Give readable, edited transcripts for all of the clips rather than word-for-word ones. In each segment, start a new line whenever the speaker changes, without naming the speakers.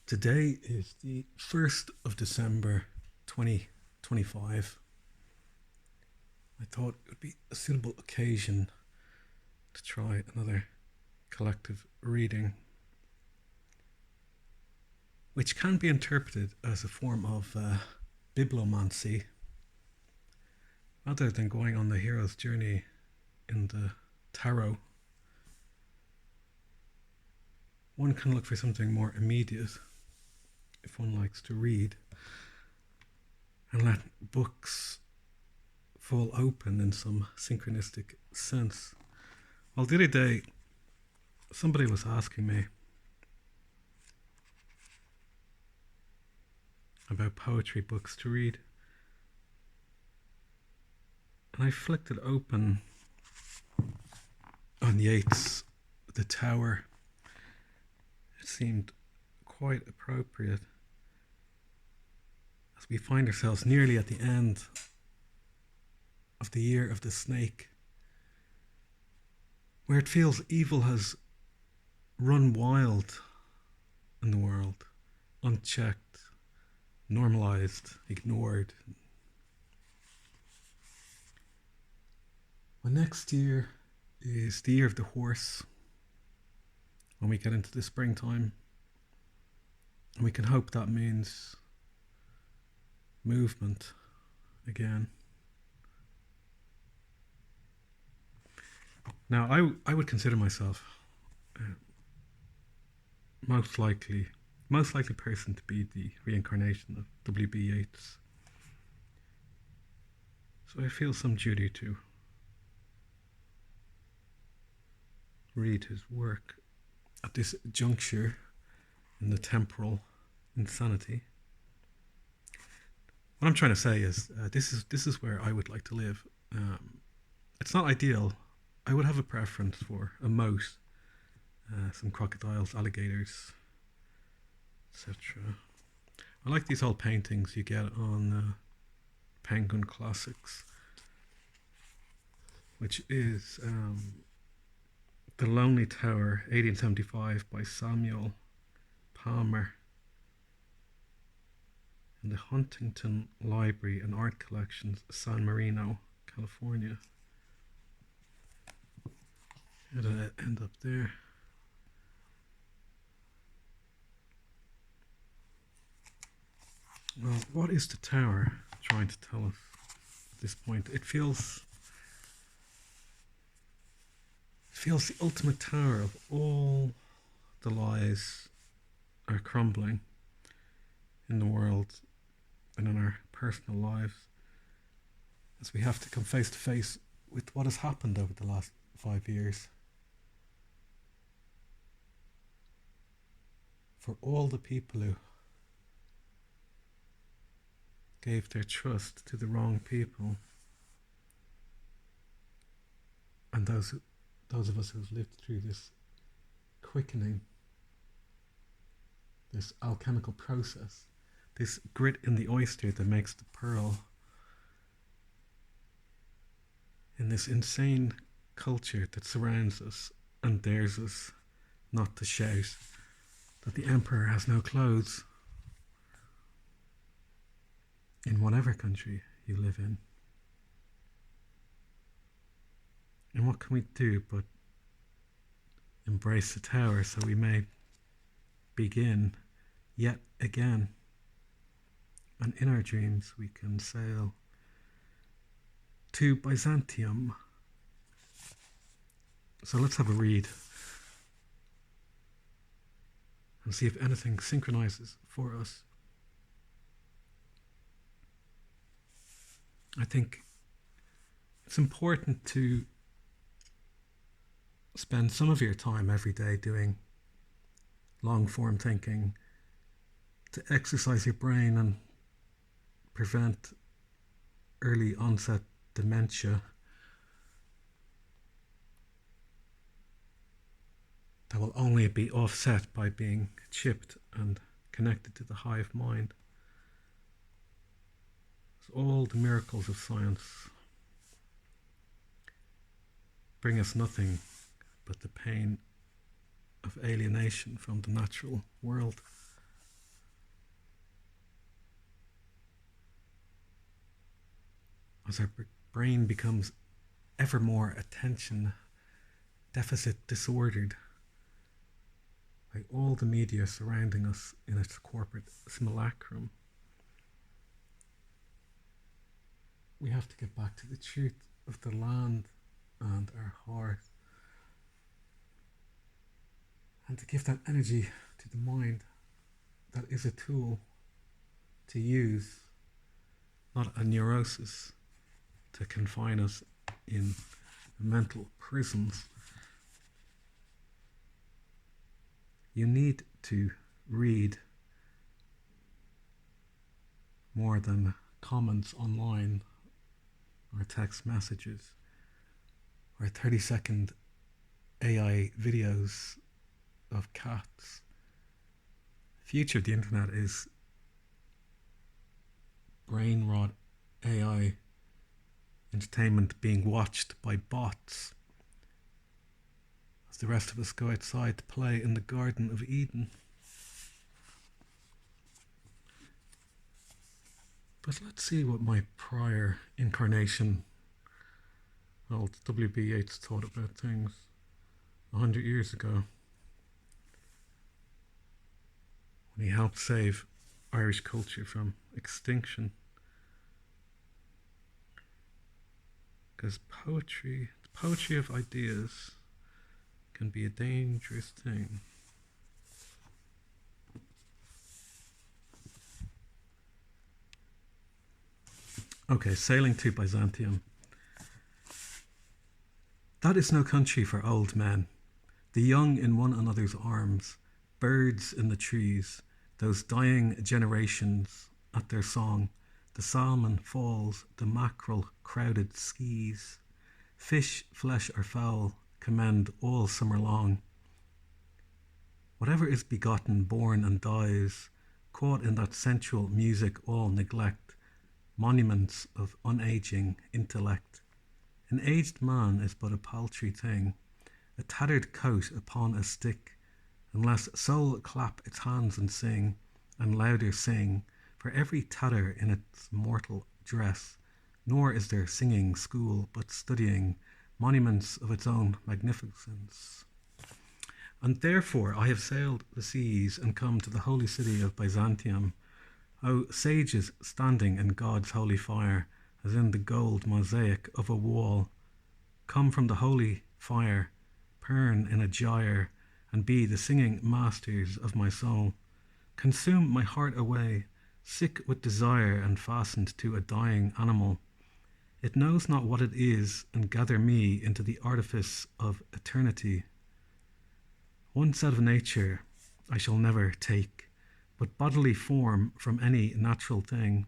Today is the 1st of December 2025. I thought it would be a suitable occasion to try another collective reading, which can be interpreted as a form of bibliomancy. Rather than going on the hero's journey in the tarot, one can look for something more immediate if one likes to read, and let books fall open in some synchronistic sense. Well, the other day, somebody was asking me about poetry books to read, and I flicked it open on Yeats' The Tower. It seemed quite appropriate as we find ourselves nearly at the end of the year of the snake, where it feels evil has run wild in the world, unchecked, normalized, ignored. Well, next year is the year of the horse, when we get into the springtime. And we can hope that means movement again. Now, I would consider myself most likely person to be the reincarnation of W.B. Yeats. So I feel some duty to read his work at this juncture in the temporal insanity. What I'm trying to say is this is where I would like to live. It's not ideal. I would have a preference for a moat, some crocodiles, alligators, etc. I like these old paintings you get on Penguin Classics, which is The Lonely Tower, 1875, by Samuel Palmer, in the Huntington Library and Art Collections, San Marino, California. How did I end up there? Well, what is the tower trying to tell us at this point? It feels the ultimate tower of all the lies are crumbling in the world and in our personal lives, as we have to come face to face with what has happened over the last 5 years. For all the people who gave their trust to the wrong people, and those of us who've lived through this quickening, this alchemical process, this grit in the oyster that makes the pearl, in this insane culture that surrounds us and dares us not to shout that the emperor has no clothes, in whatever country you live in. And what can we do but embrace the tower so we may begin yet again? And in our dreams we can sail to Byzantium. So let's have a read and see if anything synchronizes for us. I think it's important to spend some of your time every day doing long form thinking, to exercise your brain and prevent early onset dementia that will only be offset by being chipped and connected to the hive mind. So all the miracles of science bring us nothing but the pain of alienation from the natural world. as our brain becomes ever more attention deficit disordered by all the media surrounding us in its corporate simulacrum. We have to get back to the truth of the land and our heart, and to give that energy to the mind that is a tool to use, not a neurosis to confine us in mental prisons. You need to read more than comments online or text messages or 30-second AI videos of cats. The future of the internet is brain rot AI entertainment being watched by bots as the rest of us go outside to play in the Garden of Eden. But let's see what my prior incarnation, old W.B. Yeats, thought about things 100 years ago when he helped save Irish culture from extinction. Because poetry, the poetry of ideas, can be a dangerous thing. Okay, sailing to Byzantium. That is no country for old men, the young in one another's arms, birds in the trees, those dying generations at their song. The salmon falls, the mackerel crowded skis. Fish, flesh or fowl, commend all summer long. Whatever is begotten, born and dies, caught in that sensual music all neglect, monuments of unaging intellect. An aged man is but a paltry thing, a tattered coat upon a stick, unless soul clap its hands and sing, and louder sing, for every tatter in its mortal dress, nor is there singing school, but studying, monuments of its own magnificence. And therefore I have sailed the seas and come to the holy city of Byzantium, O sages standing in God's holy fire, as in the gold mosaic of a wall, come from the holy fire, burn in a gyre, and be the singing masters of my soul. Consume my heart away, sick with desire and fastened to a dying animal. It knows not what it is, and gather me into the artifice of eternity. One set of nature I shall never take, but bodily form from any natural thing,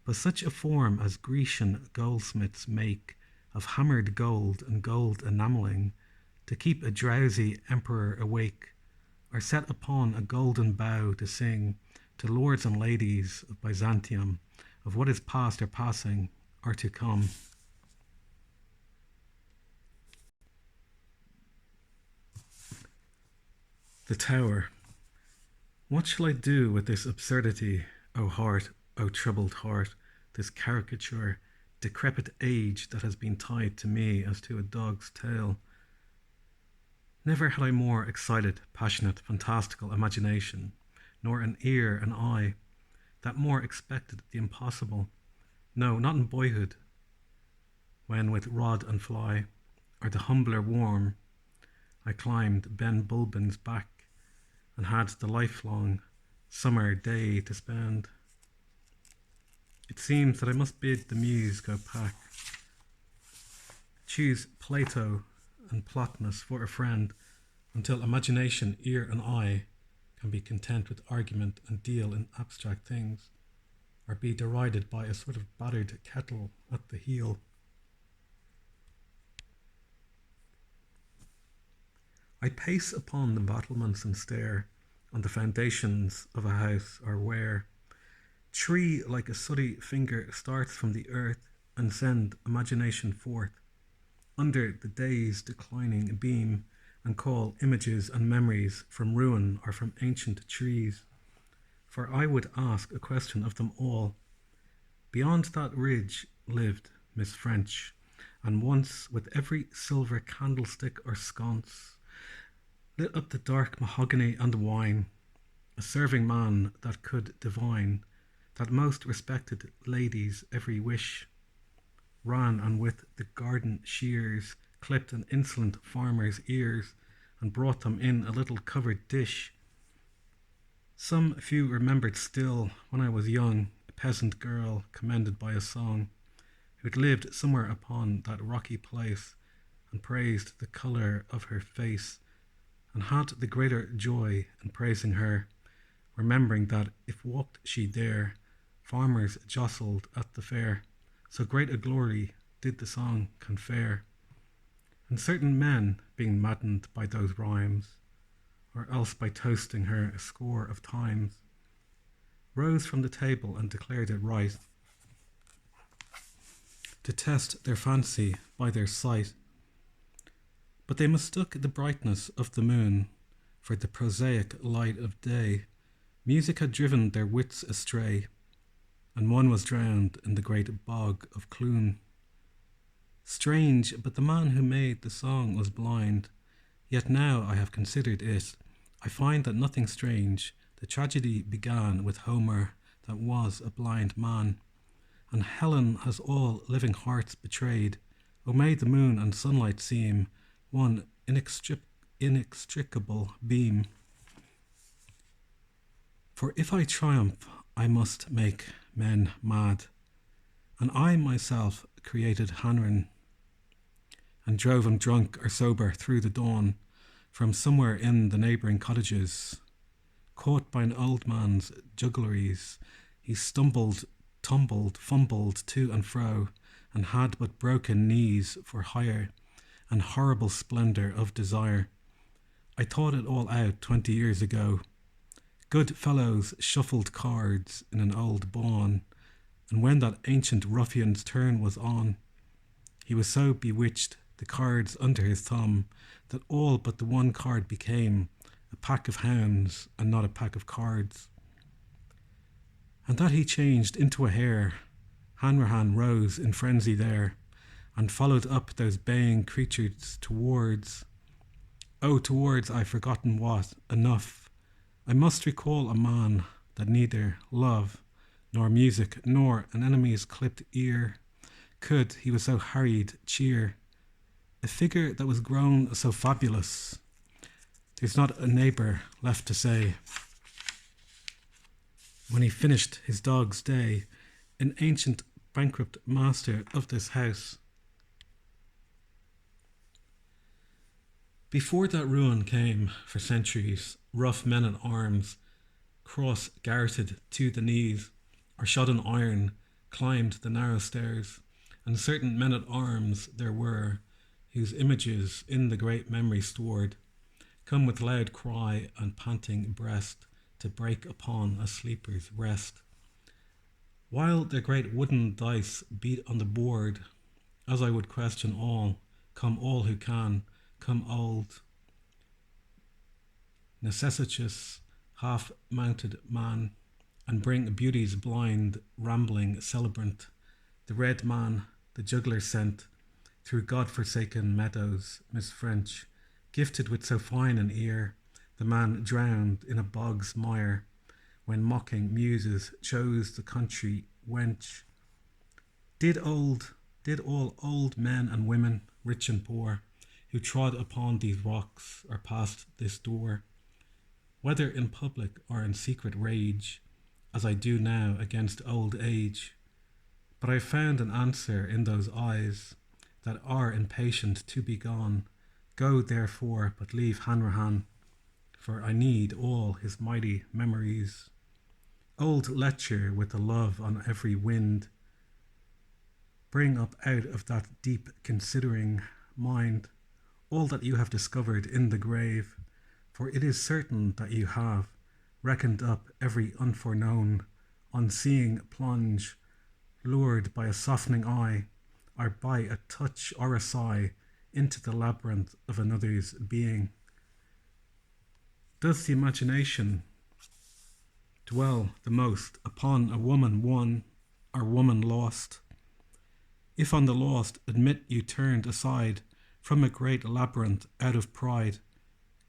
but such a form as Grecian goldsmiths make of hammered gold and gold enamelling, to keep a drowsy emperor awake, or set upon a golden bough to sing to lords and ladies of Byzantium of what is past or passing or to come. The Tower. What shall I do with this absurdity, O heart, O troubled heart, this caricature, decrepit age that has been tied to me as to a dog's tail? Never had I more excited, passionate, fantastical imagination, nor an ear, an eye, that more expected the impossible. No, not in boyhood, when with rod and fly, or the humbler worm, I climbed Ben Bulbin's back, and had the lifelong summer day to spend. It seems that I must bid the muse go pack, choose Plato and Plotinus for a friend, until imagination, ear and eye can be content with argument and deal in abstract things, or be derided by a sort of battered kettle at the heel. I pace upon the battlements and stare on the foundations of a house, or where tree like a sooty finger starts from the earth, and send imagination forth under the day's declining beam, and call images and memories from ruin or from ancient trees. For I would ask a question of them all. Beyond that ridge lived Miss French, and once with every silver candlestick or sconce lit up the dark mahogany and the wine, a serving man that could divine that most respected lady's every wish, ran and with the garden shears clipped an insolent farmer's ears and brought them in a little covered dish. Some few remembered still, when I was young, a peasant girl commended by a song, who'd lived somewhere upon that rocky place, and praised the colour of her face, and had the greater joy in praising her, remembering that if walked she there, farmers jostled at the fair, so great a glory did the song confer. And certain men, being maddened by those rhymes, or else by toasting her a score of times, rose from the table and declared it right to test their fancy by their sight. But they mistook the brightness of the moon for the prosaic light of day. Music had driven their wits astray, and one was drowned in the great bog of Clun. Strange, but the man who made the song was blind. Yet now I have considered it, I find that nothing strange. The tragedy began with Homer, that was a blind man, and Helen has all living hearts betrayed. O made the moon and sunlight seem one inextricable beam. For if I triumph, I must make men mad, and I myself created Hanran, and drove him drunk or sober through the dawn from somewhere in the neighbouring cottages. Caught by an old man's juggleries, he stumbled, tumbled, fumbled to and fro, and had but broken knees for hire, and horrible splendour of desire. I thought it all out 20 years ago. Good fellows shuffled cards in an old bawn, and when that ancient ruffian's turn was on, he was so bewitched, the cards under his thumb, that all but the one card became a pack of hounds and not a pack of cards. And that he changed into a hare, Hanrahan rose in frenzy there, and followed up those baying creatures towards, I've forgotten what, enough. I must recall a man that neither love, nor music, nor an enemy's clipped ear could, he was so harried, cheer. A figure that was grown so fabulous, there's not a neighbour left to say, when he finished his dog's day, an ancient bankrupt master of this house. Before that ruin came, for centuries, rough men at arms, cross-garroted to the knees, or shod in iron, climbed the narrow stairs, and certain men at arms there were, whose images in the great memory stored, come with loud cry and panting breast to break upon a sleeper's rest. While their great wooden dice beat on the board, as I would question all who can, come old, necessitous, half-mounted man, and bring beauty's blind, rambling celebrant, the red man, the juggler sent, through God-forsaken meadows, Miss French, gifted with so fine an ear, the man drowned in a bog's mire, when mocking muses chose the country wench. Did all old men and women, rich and poor, who trod upon these rocks or passed this door, whether in public or in secret rage, as I do now against old age, but I found an answer in those eyes that are impatient to be gone. Go therefore, but leave Hanrahan, for I need all his mighty memories. Old Letcher with the love on every wind, bring up out of that deep considering mind all that you have discovered in the grave, for it is certain that you have reckoned up every unforeknown, unseeing plunge, lured by a softening eye, or by a touch or a sigh, into the labyrinth of another's being. Does the imagination dwell the most upon a woman won or woman lost? If on the lost admit you turned aside from a great labyrinth out of pride,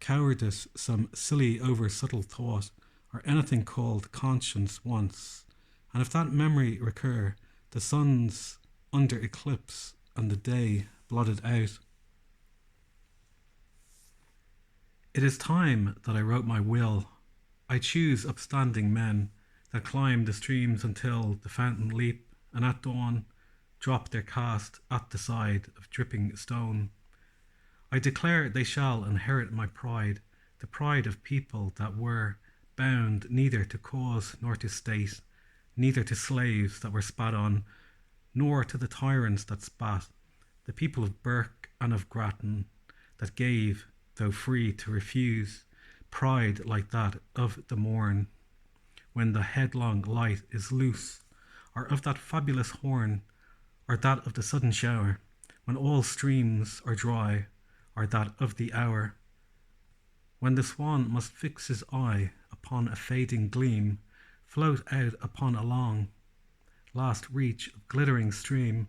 cowardice, some silly over subtle thought, or anything called conscience once, and if that memory recur, the sun's under eclipse and the day blotted out. It is time that I wrote my will. I choose upstanding men that climb the streams until the fountain leap, and at dawn drop their cast at the side of dripping stone. I declare they shall inherit my pride, the pride of people that were bound neither to cause nor to state, neither to slaves that were spat on, nor to the tyrants that spat, the people of Burke and of Grattan, that gave, though free to refuse, pride like that of the morn, when the headlong light is loose, or of that fabulous horn, or that of the sudden shower, when all streams are dry, or that of the hour, when the swan must fix his eye upon a fading gleam, float out upon a long, last reach of glittering stream,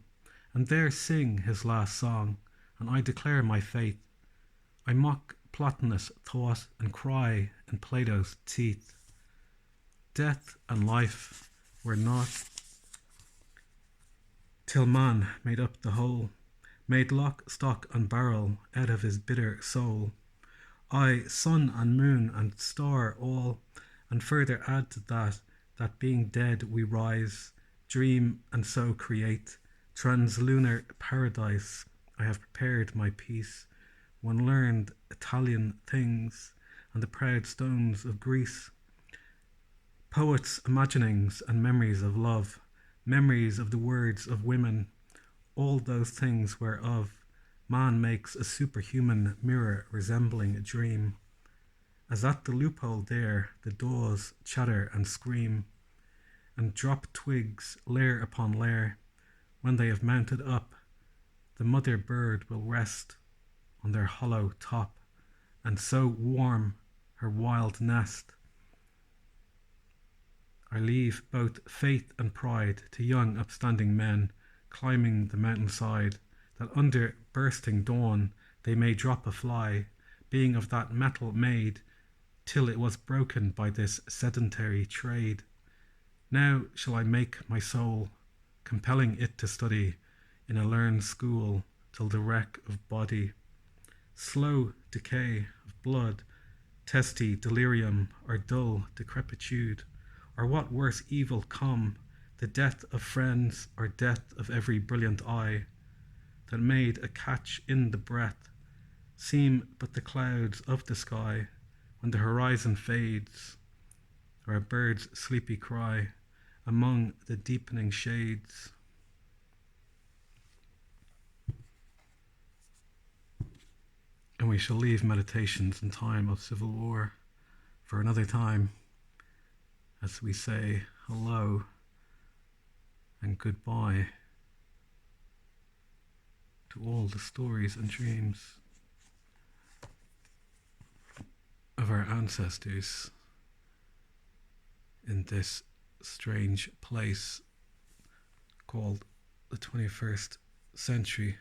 and there sing his last song, and I declare my faith. I mock Plotinus' thought and cry in Plato's teeth. Death and life were not, till man made up the whole, made lock, stock, and barrel out of his bitter soul. Aye, sun and moon and star all, and further add to that, that being dead we rise, dream and so create, translunar paradise. I have prepared my peace, one learned Italian things, and the proud stones of Greece. Poets' imaginings and memories of love, memories of the words of women, all those things whereof man makes a superhuman mirror resembling a dream. As at the loophole there the daws chatter and scream, and drop twigs layer upon layer, when they have mounted up, the mother bird will rest on their hollow top, and so warm her wild nest. I leave both faith and pride to young upstanding men, climbing the mountainside, that under bursting dawn they may drop a fly, being of that metal made, till it was broken by this sedentary trade. Now shall I make my soul, compelling it to study in a learned school, till the wreck of body, slow decay of blood, testy delirium, or dull decrepitude, or what worse evil come, the death of friends, or death of every brilliant eye, that made a catch in the breath, seem but the clouds of the sky, when the horizon fades, or a bird's sleepy cry among the deepening shades. And we shall leave meditations in time of civil war for another time, as we say hello and goodbye to all the stories and dreams of our ancestors in this strange place called the 21st century.